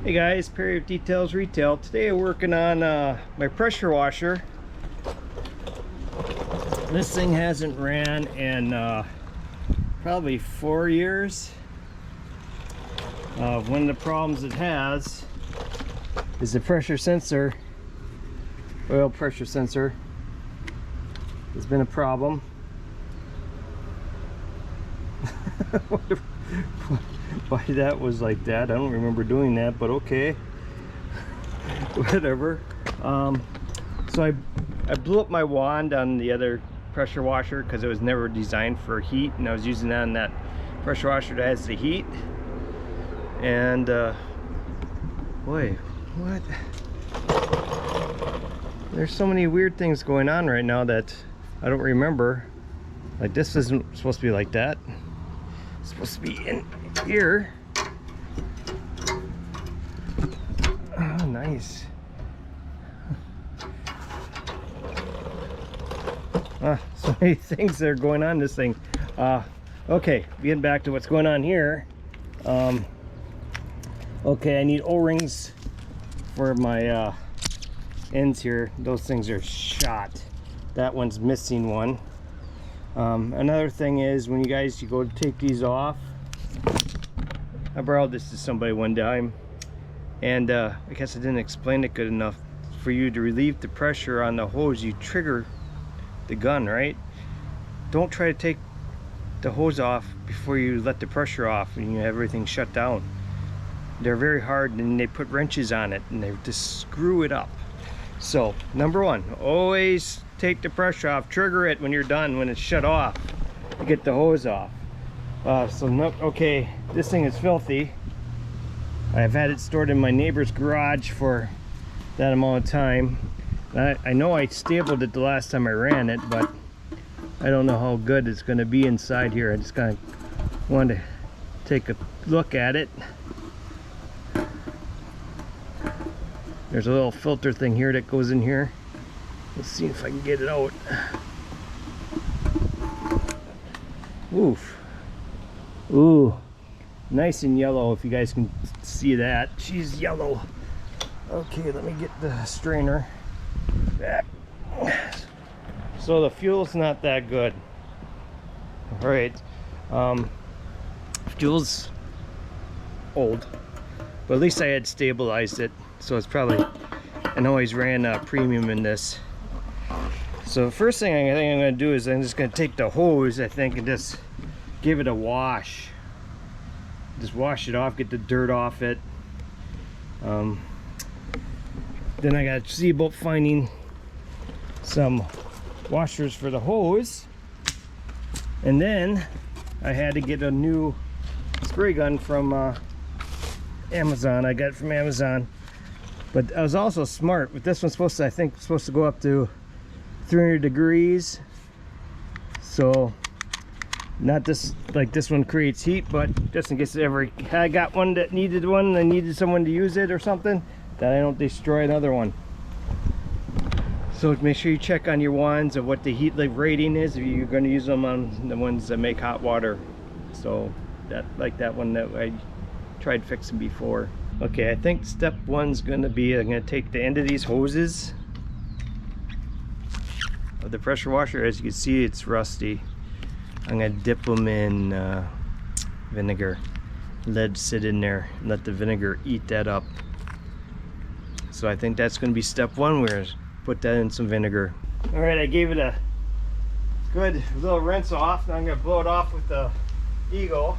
Hey guys, Perry of Details Retail. Today I'm working on my pressure washer. This thing hasn't ran in probably 4 years. One of the problems it has is the pressure sensor, oil pressure sensor, has been a problem. Why that was like that, I don't remember doing that, but okay. Whatever. So I blew up my wand on the other pressure washer because it was never designed for heat, and I was using that on that pressure washer that has the heat. And boy, what? There's so many weird things going on right now that I don't remember. Like, this isn't supposed to be like that. It's supposed to be in here. Oh, nice. So many things that are going on in this thing. Okay, getting back to what's going on here. Okay, I need O-rings for my ends here. Those things are shot. That one's missing one. Another thing is, when you go to take these off, I borrowed this to somebody one time, and I guess I didn't explain it good enough. For you to relieve the pressure on the hose, you trigger the gun, right? Don't try to take the hose off before you let the pressure off and you have everything shut down. They're very hard, and they put wrenches on it and they just screw it up. So number one, always take the pressure off, trigger it when you're done, when it's shut off, to get the hose off. Okay, this thing is filthy. I've had it stored in my neighbor's garage for that amount of time. I know I stabled it the last time I ran it, but I don't know how good it's going to be inside here. I just kind of wanted to take a look at it. There's a little filter thing here that goes in here. Let's see if I can get it out. Oof. Ooh. Nice and yellow, if you guys can see that. She's yellow. Okay, let me get the strainer. So the fuel's not that good. Alright. Fuel's old. But at least I had stabilized it. So it's probably, I always ran premium in this. So the first thing I think I'm going to do is I'm just going to take the hose, I think, and just give it a wash. Just wash it off, get the dirt off it. Then I got to see about finding some washers for the hose. And then I had to get a new spray gun from Amazon. I got it from Amazon. But I was also smart with this one's supposed to, I think, supposed to go up to 300 degrees. So not this, like this one creates heat, but just in case I got one that needed one and I needed someone to use it or something, that I don't destroy another one. So make sure you check on your wands of what the heat rating is if you're going to use them on the ones that make hot water. So that, like that one that I tried fixing before. Okay, I think step one's going to be, I'm going to take the end of these hoses of the pressure washer. As you can see, it's rusty. I'm going to dip them in vinegar. Let it sit in there and let the vinegar eat that up. So I think that's going to be step one. We're going to put that in some vinegar. Alright, I gave it a good little rinse off. Now I'm going to blow it off with the Eagle.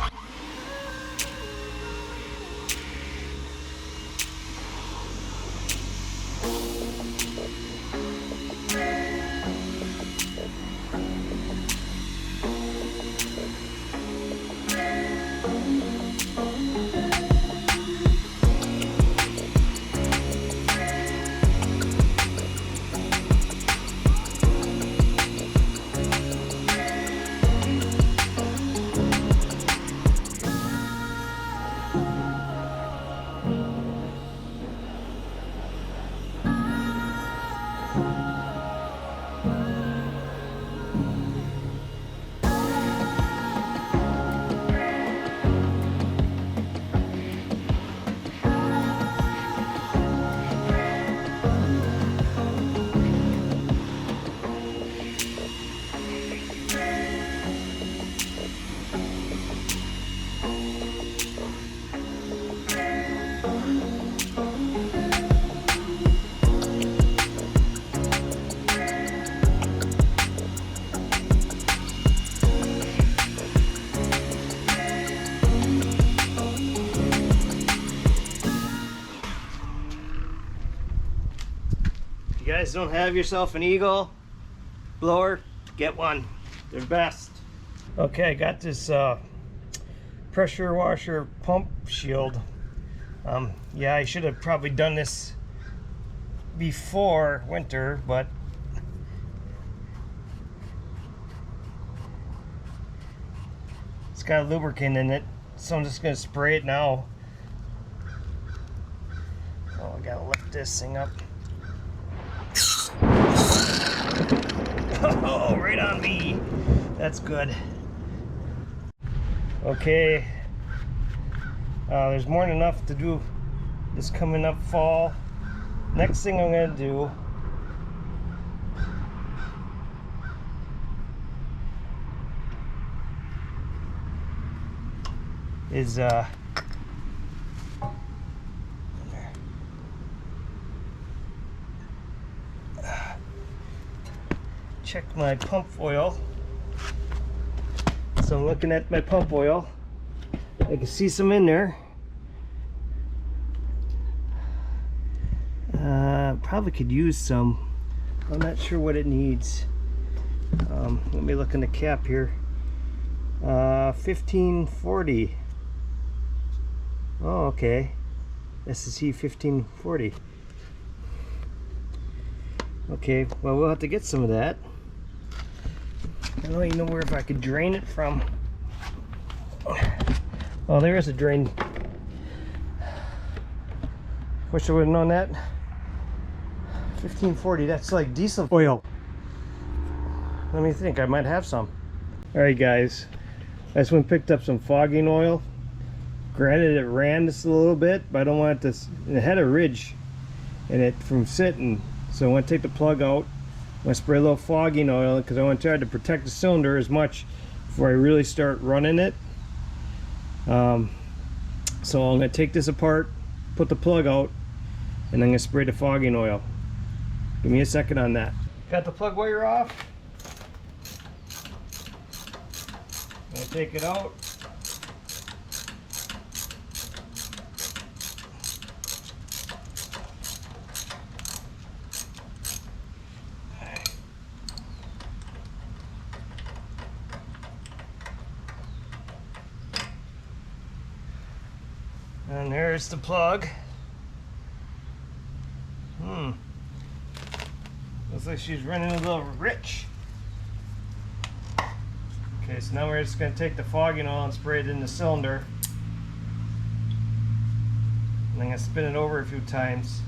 guys don't have yourself an Eagle blower, get one. They're best. Okay, I got this pressure washer pump shield. Yeah, I should have probably done this before winter, but it's got lubricant in it, so I'm just gonna spray it now. Oh, I gotta lift this thing up. Oh, right on me. That's good. Okay. There's more than enough to do this coming up fall. Next thing I'm gonna do is check my pump oil. So I'm looking at my pump oil. I can see some in there. Probably could use some. I'm not sure what it needs. Let me look in the cap here. 1540. Oh, okay. SSE 1540. Okay, well, we'll have to get some of that. I don't even know where if I could drain it from. Oh, there is a drain. Wish I would have known that. 1540, that's like diesel oil. Let me think, I might have some. Alright guys, I just went and picked up some fogging oil. Granted, it ran just a little bit, but I don't want it to, it had a ridge in it from sitting. So I want to take the plug out. I'm going to spray a little fogging oil because I want to try to protect the cylinder as much before I really start running it. So I'm going to take this apart, put the plug out, and I'm going to spray the fogging oil. Give me a second on that. Got the plug wire off. I'm going to take it out. And there's the plug. Looks like she's running a little rich. Okay, so now we're just going to take the fogging oil and spray it in the cylinder. And I'm going to spin it over a few times.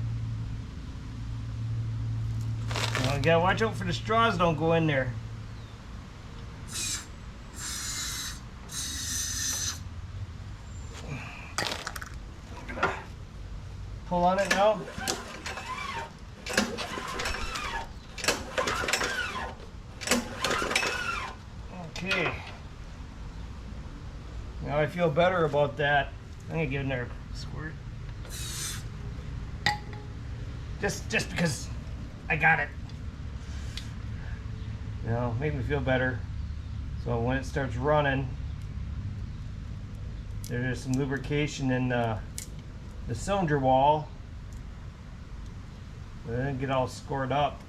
Now you gotta watch out for the straws don't go in there. Pull on it now. Okay. Now I feel better about that. I'm gonna give it another squirt. Just because I got it. You know, make me feel better. So when it starts running, there's some lubrication in the cylinder wall. It didn't get all scored up.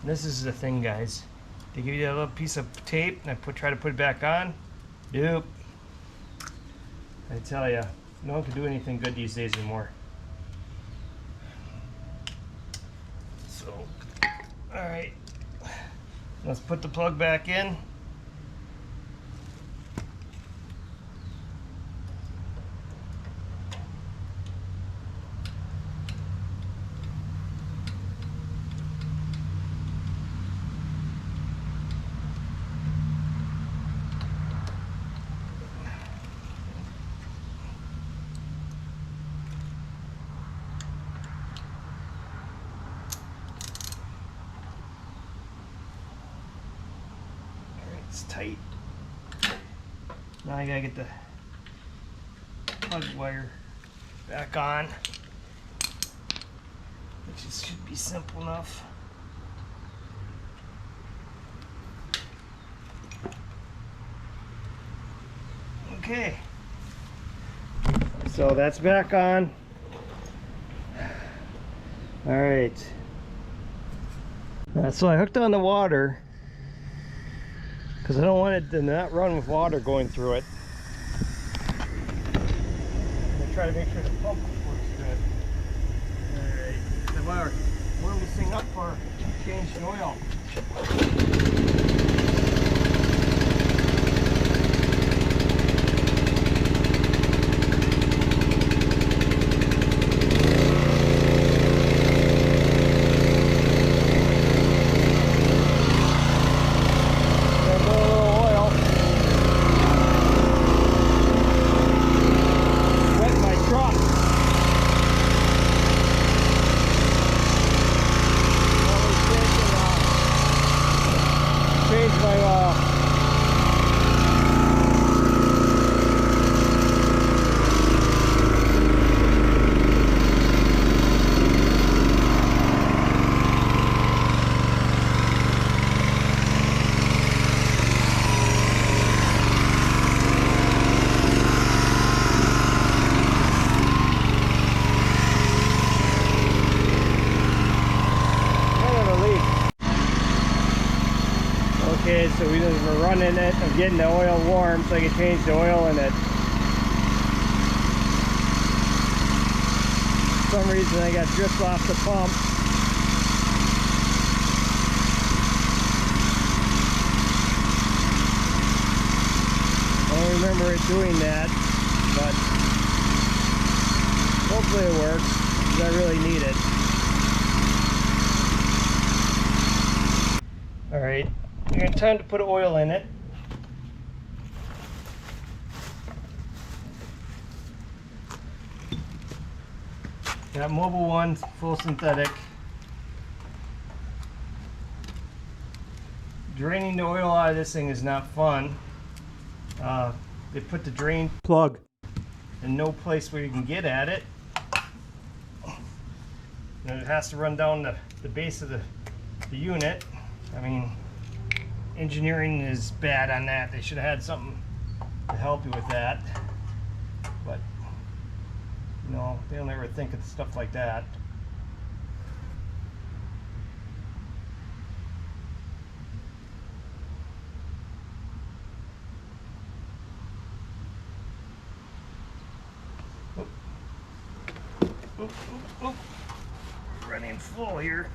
And this is the thing, guys. They give you a little piece of tape, and I try to put it back on. Nope. I tell ya, no one can do anything good these days anymore. So, all right, let's put the plug back in. It's tight. Now I gotta get the plug wire back on, which should be simple enough. Okay, So that's back on. All right. So I hooked on the water because I don't want it to not run with water going through it. I'm gonna try to make sure the pump works good. All right. So we're warm this thing up for changing oil. Okay, so we're running it. I'm getting the oil warm so I can change the oil in it. For some reason I got drips off the pump. I don't remember it doing that, but hopefully it works because I really need it. Alright, time to put oil in it. Got Mobil 1 full synthetic. Draining the oil out of this thing is not fun. They put the drain plug in no place where you can get at it. And it has to run down the base of the unit. I mean, engineering is bad on that. They should have had something to help you with that. But, you know, they don't ever think of stuff like that. Oh. Running full here.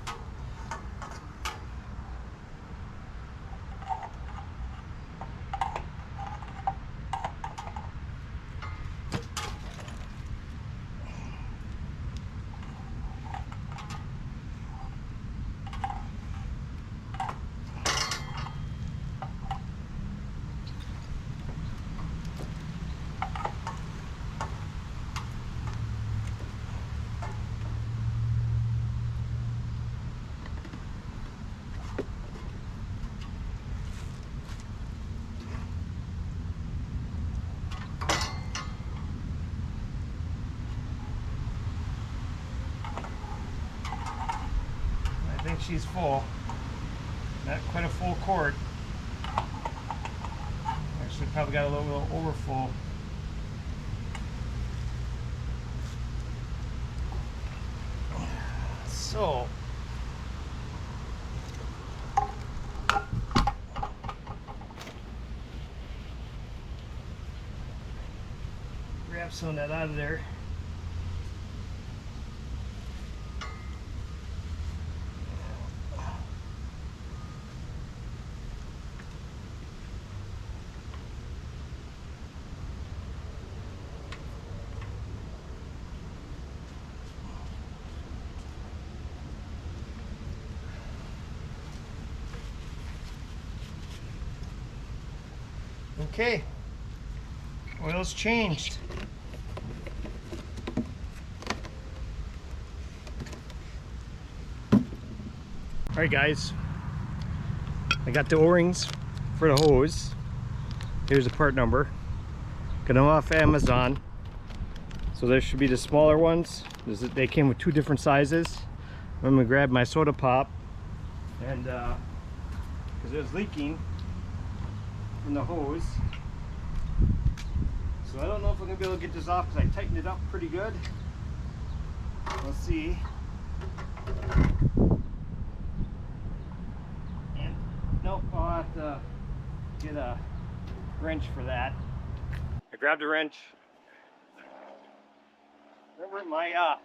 I think she's full. Not quite a full quart. Actually, probably got a little over full. So, grab some of that out of there. Okay, oil's changed. Alright guys, I got the O-rings for the hose. Here's the part number. Got them off Amazon. So there should be the smaller ones. They came with two different sizes. I'm gonna grab my soda pop, and because it was leaking from the hose, So I don't know if I'm gonna be able to get this off because I tightened it up pretty good. Let's see. And nope, I'll have to get a wrench for that. I grabbed a wrench. Remember my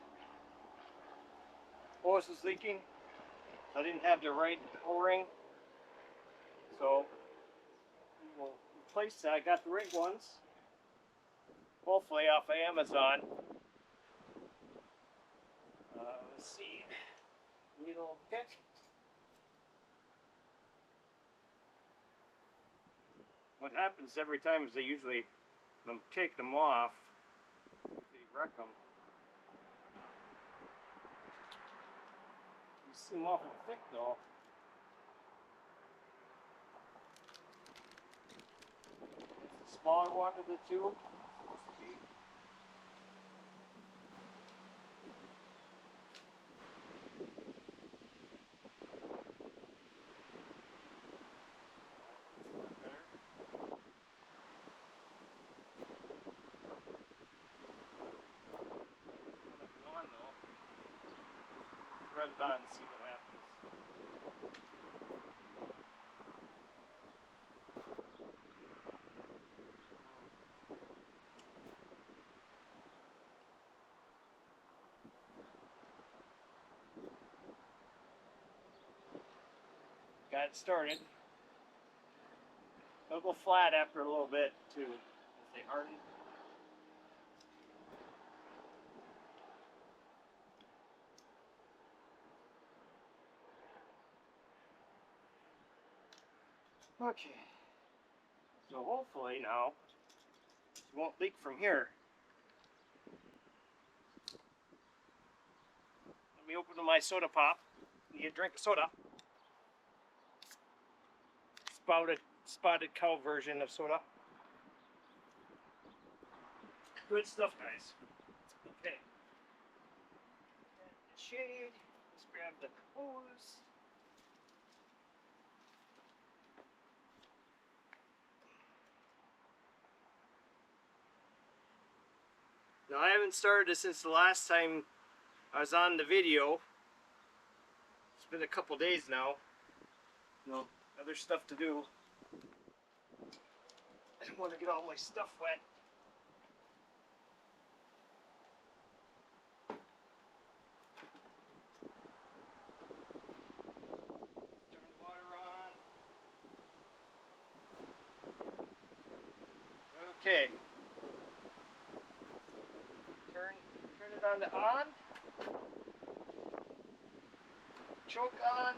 hose was leaking? I didn't have the right O-ring, so we'll replace that. I got the right ones, hopefully off of Amazon. Let's see, needle pick. What happens every time is they usually take them off, they wreck them. You seem awful thick though. It's the smaller one of the two. Run it on and see what happens. Got it started. It'll go flat after a little bit too, as they harden. Okay, so hopefully now it won't leak from here. Let me open my soda pop. You get a drink of soda. Spotted cow version of soda. Good stuff, guys. Okay. Shade. Let's grab the hose. Now I haven't started this since the last time I was on the video. It's been a couple days now. No, other stuff to do. I don't want to get all my stuff wet. Turn the water on. Okay. Turn it on to on. Choke on.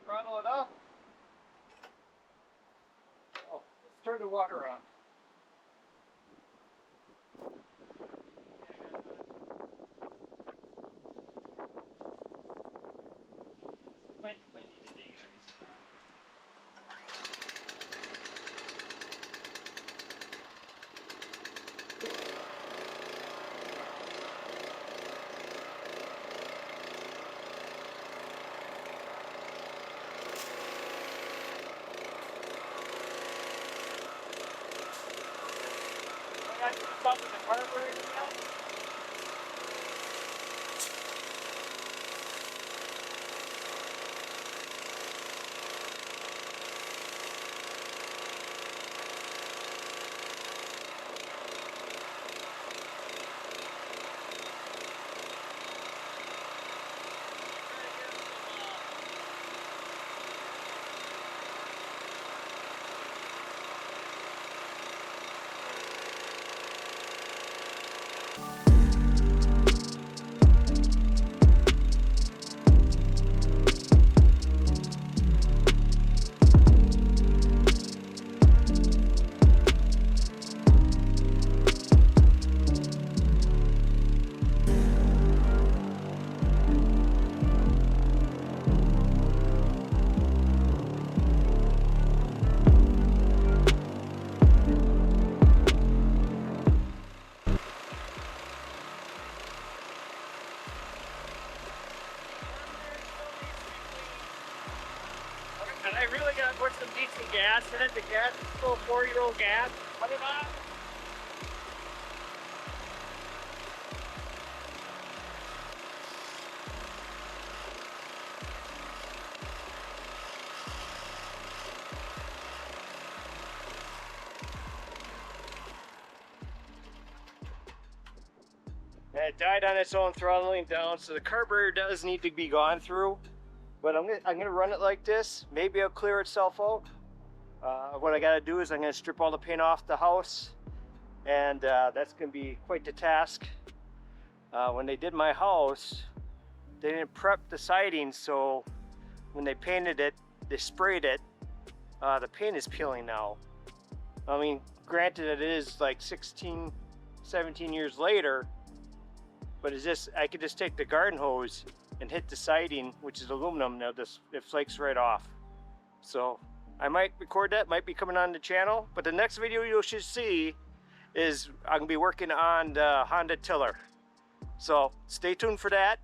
Throttle it up. Oh, let's turn the water on. Might need today, guys. I got stuff in the hardware now. And I really gotta put some decent gas in it. The gas is still 4-year-old gas. Put it on. it died on its own throttling down, so the carburetor does need to be gone through. But I'm gonna run it like this. Maybe it'll clear itself out. What I gotta do is I'm gonna strip all the paint off the house, and that's gonna be quite the task. When they did my house, they didn't prep the siding, so when they painted it, they sprayed it. The paint is peeling now. I mean, granted it is like 16, 17 years later, but it's just, I could just take the garden hose and hit the siding, which is aluminum, now it flakes right off. So I might record that, might be coming on the channel, but the next video you should see is I'm gonna be working on the Honda tiller. So stay tuned for that.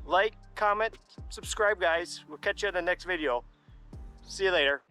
Like, comment, subscribe guys. We'll catch you in the next video. See you later.